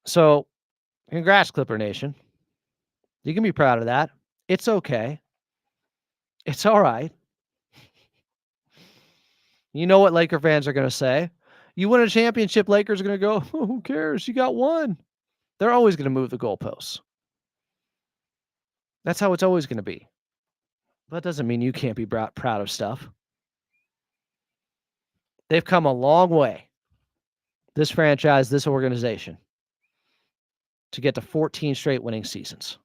So, congrats, Clipper Nation. You can be proud of that. It's okay. It's all right. You know what Laker fans are going to say. You win a championship, Lakers are going to go, oh, who cares? You got one. They're always going to move the goalposts. That's how it's always going to be. That doesn't mean you can't be proud of stuff. They've come a long way, this franchise, this organization, to get to 14 straight winning seasons.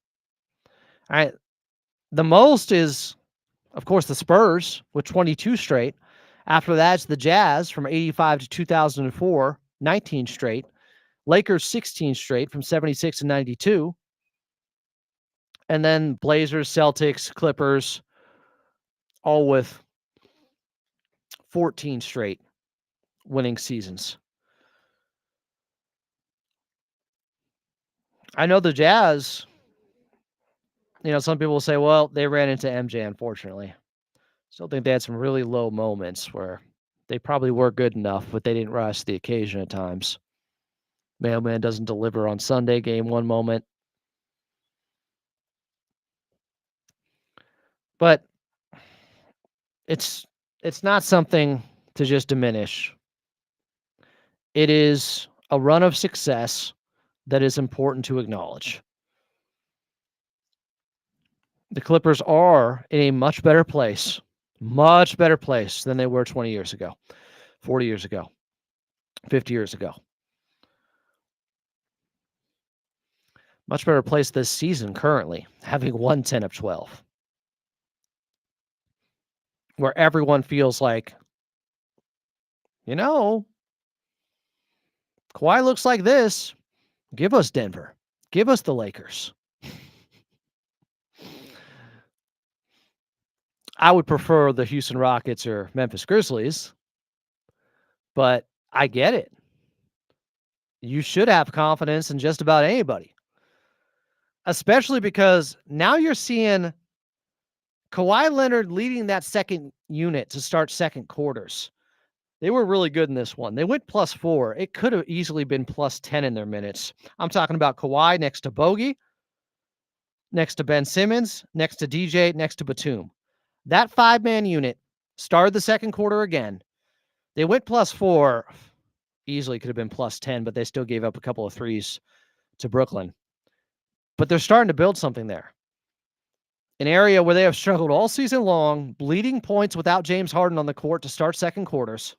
All right. The most is, of course, the Spurs with 22 straight. After that, it's the Jazz from 85 to 2004, 19 straight. Lakers 16 straight from 76 to 92. And then Blazers, Celtics, Clippers, all with 14 straight winning seasons. I know the Jazz, some people will say, well, they ran into MJ, unfortunately. Still think they had some really low moments where they probably were good enough, but they didn't rise to the occasion at times. Mailman doesn't deliver on Sunday, game one moment. But it's not something to just diminish. It is a run of success that is important to acknowledge. The Clippers are in a much better place than they were 20 years ago, 40 years ago, 50 years ago. Much better place this season currently, having won 10 of 12. Where everyone feels like, Kawhi looks like this. Give us Denver. Give us the Lakers. I would prefer the Houston Rockets or Memphis Grizzlies, but I get it. You should have confidence in just about anybody, especially because now you're seeing Kawhi Leonard leading that second unit to start second quarters. They were really good in this one. They went +4. It could have easily been +10 in their minutes. I'm talking about Kawhi next to Bogey, next to Ben Simmons, next to DJ, next to Batum. That 5-man unit started the second quarter again. They went +4. Easily could have been +10, but they still gave up a couple of threes to Brooklyn. But they're starting to build something there. An area where they have struggled all season long, bleeding points without James Harden on the court to start second quarters,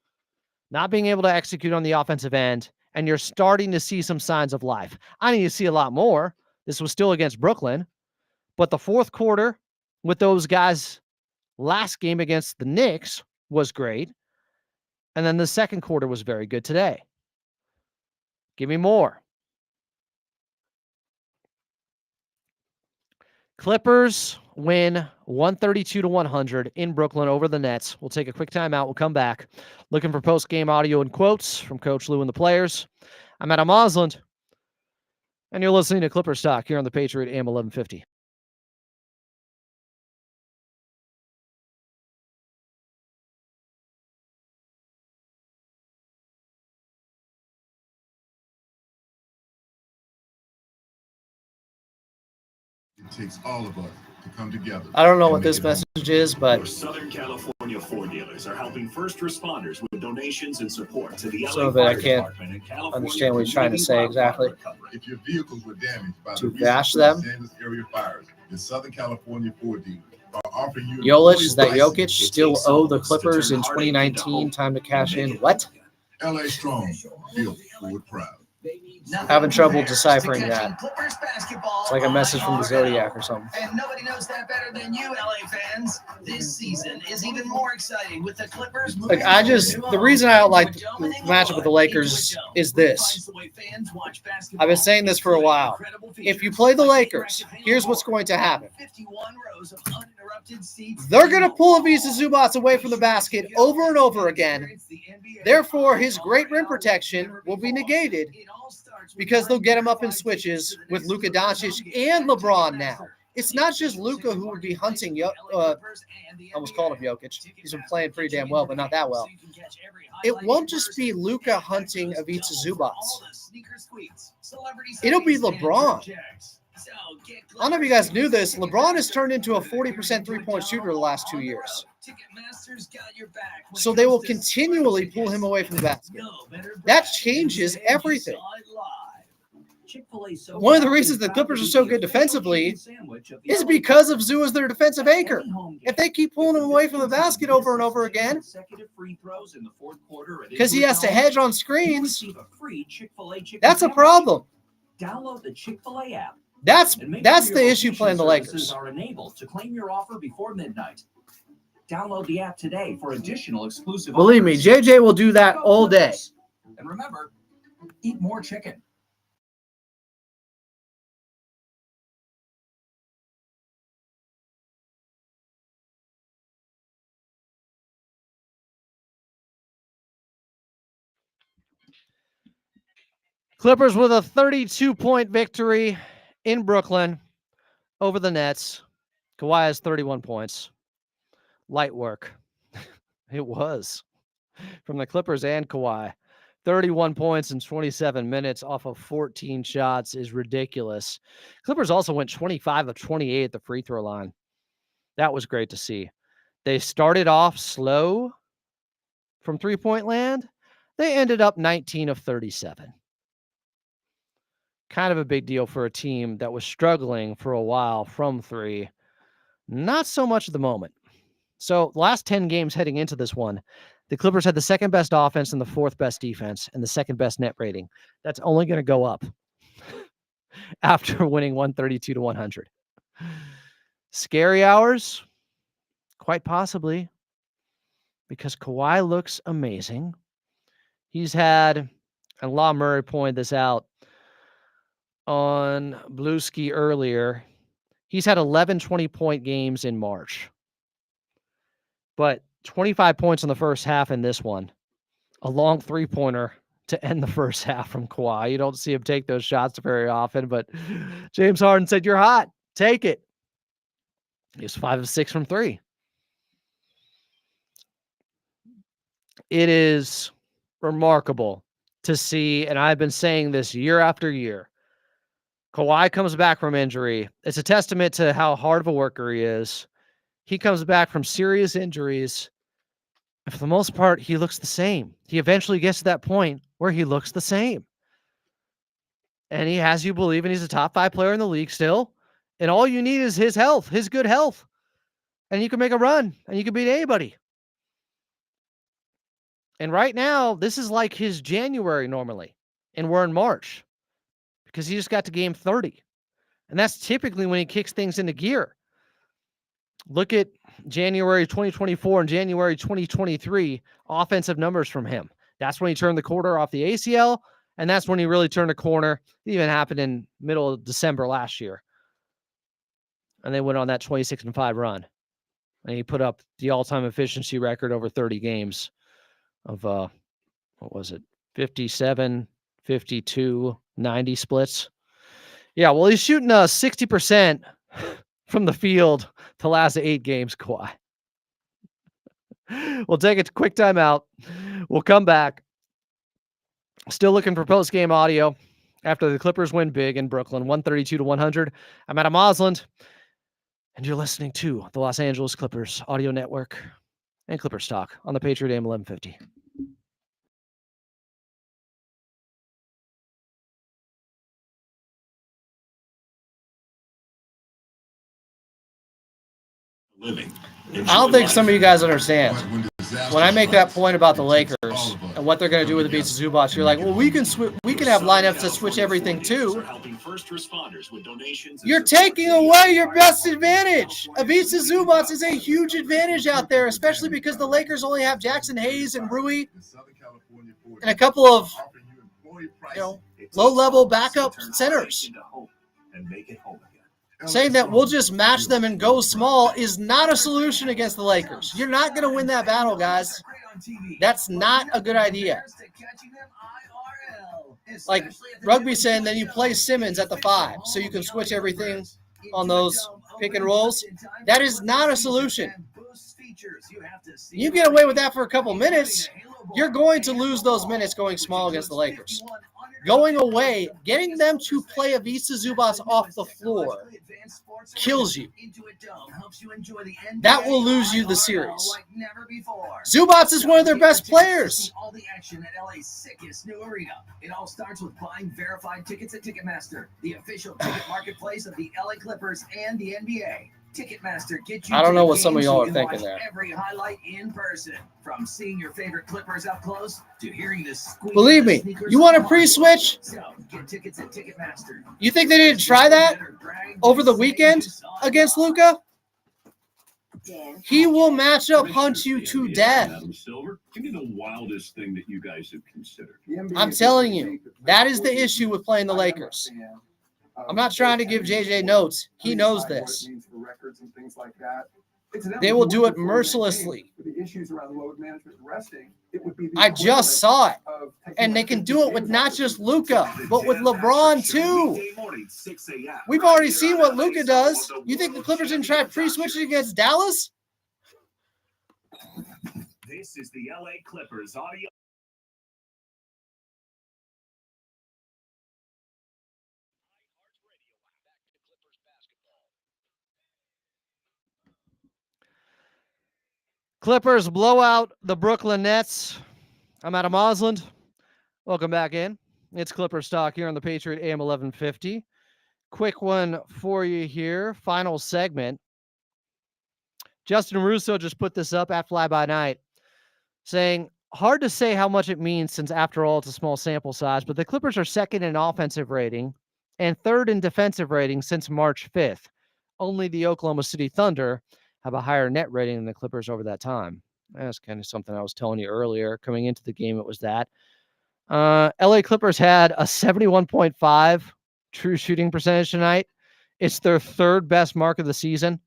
not being able to execute on the offensive end, and you're starting to see some signs of life. I need to see a lot more. This was still against Brooklyn, but the fourth quarter with those guys last game against the Knicks was great. And then the second quarter was very good today. Give me more. Clippers win 132-100 in Brooklyn over the Nets. We'll take a quick timeout. We'll come back. Looking for post-game audio and quotes from Coach Lou and the players. I'm Adam Osland, and you're listening to Clippers Talk here on the Patriot AM 1150. It takes all of us to come together. I don't know what this message is, but Southern California Ford dealers are helping first responders with donations and support to the some LA of it I Fire can't Department and California understand what he's trying to say Community exactly. Wildfire Recovery. If your vehicles were damaged by To the bash recent them? Los Angeles area fires, the Southern California Ford dealers are offering you Yolich, is that license. Jokic still owe the Clippers in 2019 time to cash in? What? LA Strong, built Ford proud. Having trouble deciphering that. It's like a message from the Zodiac or something. And nobody knows that better than you, LA fans. This season is even more exciting with the Clippers. Like, the reason I don't like the matchup with the Lakers is this. I've been saying this for a while. If you play the Lakers, here's what's going to happen. They're going to pull Ivica Zubac away from the basket over and over again. Therefore, his great rim protection will be negated because they'll get him up in switches with Luka Doncic and LeBron now. It's not just Luka who would be hunting, I almost called him Jokic. He's been playing pretty damn well, but not that well. It won't just be Luka hunting Ivica Zubac. It'll be LeBron. I don't know if you guys knew this. LeBron has turned into a 40% three-point shooter the last 2 years. So they will continually pull him away from the basket. That changes everything. One of the reasons the Clippers are so good defensively is because of Zoo as their defensive anchor. If they keep pulling him away from the basket over and over again, because he has to hedge on screens, that's a problem. Download the Chick-fil-A app. That's the issue playing the Lakers. Are enabled to claim your offer before midnight. Download the app today for additional exclusive Believe me, offers. JJ will do that all day. And remember, eat more chicken. Clippers with a 32-point victory in Brooklyn over the Nets. Kawhi has 31 points. Light work. It was from the Clippers and Kawhi. 31 points in 27 minutes off of 14 shots is ridiculous. Clippers also went 25 of 28 at the free throw line. That was great to see. They started off slow from three-point land. They ended up 19 of 37. Kind of a big deal for a team that was struggling for a while from three. Not so much at the moment. So last 10 games heading into this one, the Clippers had the second best offense and the fourth best defense and the second best net rating. That's only going to go up after winning 132-100. Scary hours? Quite possibly, because Kawhi looks amazing. He's had, and Law Murray pointed this out, on Blueski earlier. He's had 11 20-point games in March. But 25 points in the first half in this one. A long three-pointer to end the first half from Kawhi. You don't see him take those shots very often, but James Harden said, "You're hot. Take it." He was 5 of 6 from 3. It is remarkable to see, and I've been saying this year after year, Kawhi comes back from injury. It's a testament to how hard of a worker he is. He comes back from serious injuries, and for the most part, he looks the same. He eventually gets to that point where he looks the same. And he has you believing he's a top 5 player in the league still. And all you need is his health, his good health. And you can make a run, and you can beat anybody. And right now, this is like his January normally, and we're in March because he just got to game 30. And that's typically when he kicks things into gear. Look at January 2024 and January 2023 offensive numbers from him. That's when he turned the corner off the ACL, and that's when he really turned a corner. It even happened in middle of December last year. And they went on that 26-5 run. And he put up the all-time efficiency record over 30 games of, what was it, 57, 52, 90 splits. Yeah, well, he's shooting 60% from the field the last 8 games, Kawhi. We'll take a quick timeout. We'll come back. Still looking for post-game audio after the Clippers win big in Brooklyn, 132-100. I'm Adam Osland, and you're listening to the Los Angeles Clippers Audio Network and Clippers Talk on the Patriot AM 1150. I don't think some of you guys understand. When I make that point about the Lakers and what they're going to do with the Ivica Zubac, you're like, well, we can have lineups that switch everything too. You're taking away your best advantage. Ivica Zubac is a huge advantage out there, especially because the Lakers only have Jackson Hayes and Rui and a couple of low-level backup centers. Saying that we'll just match them and go small is not a solution against the Lakers. You're not going to win that battle, guys. That's not a good idea. Like Rugby saying, then you play Simmons at the 5 so you can switch everything on those pick and rolls. That is not a solution. You get away with that for a couple minutes, you're going to lose those minutes going small against the Lakers. Going away, getting them to play Ivica Zubac off the floor kills you. That will lose you the series. Zubac is one of their best players. All the action at LA's sickest new arena. It all starts with buying verified tickets at Ticketmaster, the official ticket marketplace of the LA Clippers and the NBA. Ticketmaster gets you. I don't know what some of y'all are thinking there. Every highlight in person, from seeing your favorite Clippers up close to hearing the squeak. Believe me, you want a pre-switch? So get tickets at Ticketmaster. You think they didn't try that over the weekend against Luka? He will match up hunt you to death. Adam Silver, give me the wildest thing that you guys have considered. I'm telling you, that is the issue with playing the Lakers. I'm not trying to give JJ notes. He knows this. They will do it mercilessly. I just saw it. And they can do it with not just Luka, but with LeBron too. We've already seen what Luka does. You think the Clippers didn't try pre-switching against Dallas? This is the LA Clippers audio. Clippers blow out the Brooklyn Nets. I'm Adam Osland. Welcome back in. It's Clippers Talk here on the Patriot AM 1150. Quick one for you here. Final segment. Justin Russo just put this up at Fly By Night, saying, hard to say how much it means since, after all, it's a small sample size, but the Clippers are second in offensive rating and third in defensive rating since March 5th. Only the Oklahoma City Thunder have a higher net rating than the Clippers over that time. That's kind of something I was telling you earlier. Coming into the game, it was that. LA Clippers had a 71.5 true shooting percentage tonight. It's their third best mark of the season.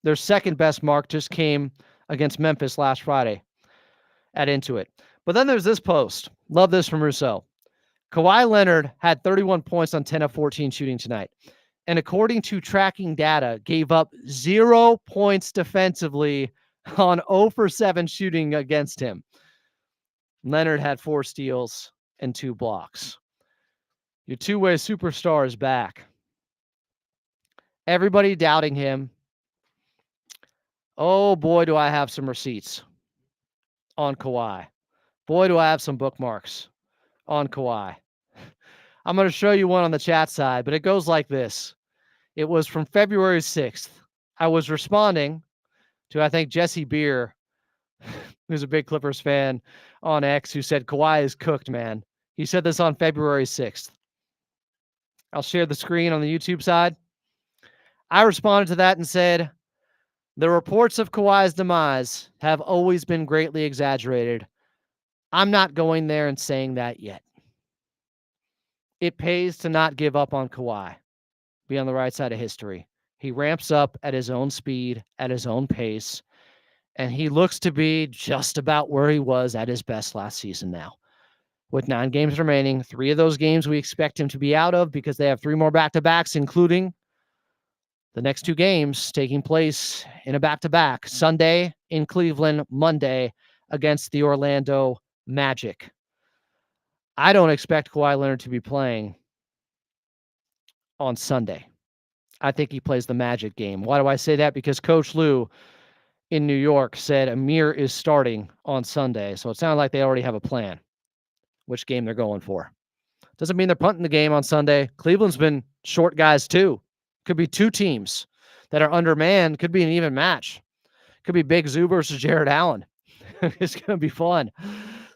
Their second best mark just came against Memphis last Friday at Intuit. But then there's this post. Love this from Rousseau. Kawhi Leonard had 31 points on 10 of 14 shooting tonight. And according to tracking data, gave up 0 points defensively on 0 for 7 shooting against him. Leonard had 4 steals and 2 blocks. Your two-way superstar is back. Everybody doubting him. Oh, boy, do I have some receipts on Kawhi. Boy, do I have some bookmarks on Kawhi. I'm going to show you one on the chat side, but it goes like this. It was from February 6th. I was responding to, I think, Jesse Beer, who's a big Clippers fan on X, who said, Kawhi is cooked, man. He said this on February 6th. I'll share the screen on the YouTube side. I responded to that and said, the reports of Kawhi's demise have always been greatly exaggerated. I'm not going there and saying that yet. It pays to not give up on Kawhi. Be on the right side of history. He ramps up at his own speed, at his own pace, and he looks to be just about where he was at his best last season now. With 9 games remaining, 3 of those games we expect him to be out of because they have 3 more back-to-backs, including the next 2 games taking place in a back-to-back. Sunday in Cleveland, Monday against the Orlando Magic. I don't expect Kawhi Leonard to be playing on Sunday. I think he plays the Magic game. Why do I say that? Because Coach Lou in New York said Amir is starting on Sunday. So it sounded like they already have a plan which game they're going for. Doesn't mean they're punting the game on Sunday. Cleveland's been short guys too. Could be 2 teams that are undermanned. Could be an even match. Could be Big Zoo versus Jared Allen. It's going to be fun.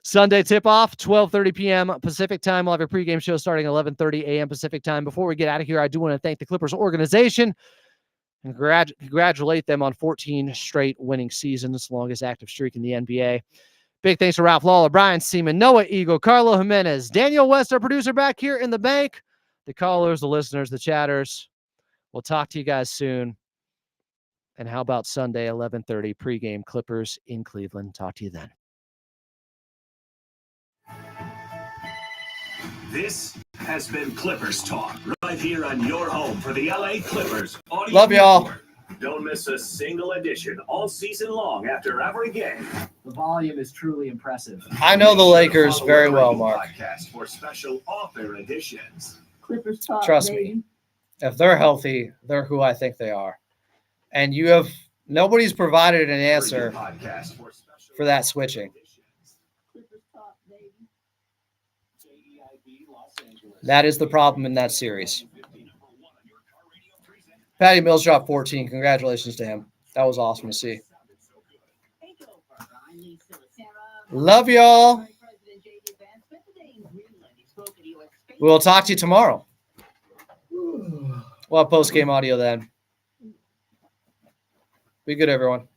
Sunday tip-off, 12:30 p.m. Pacific time. We'll have a pregame show starting 11:30 a.m. Pacific time. Before we get out of here, I do want to thank the Clippers organization and congratulate them on 14 straight winning seasons, longest active streak in the NBA. Big thanks to Ralph Lawler, Brian Seaman, Noah Eagle, Carlo Jimenez, Daniel West, our producer back here in the bank, the callers, the listeners, the chatters. We'll talk to you guys soon. And how about Sunday, 11:30 pregame, Clippers in Cleveland. Talk to you then. This has been Clippers Talk, right here on your home for the LA Clippers. Audio Love y'all. Network. Don't miss a single edition all season long after every game. The volume is truly impressive. I know the Lakers very well, Mark. Podcast for special author editions. Clippers Talk. Trust baby. me. If they're healthy, they're who I think they are. And you have nobody's provided an answer for that switching. Clippers Talk, baby. That is the problem in that series. Patty Mills dropped 14. Congratulations to him. That was awesome to see. Love y'all. We'll talk to you tomorrow. We'll have post-game audio then. Be good, everyone.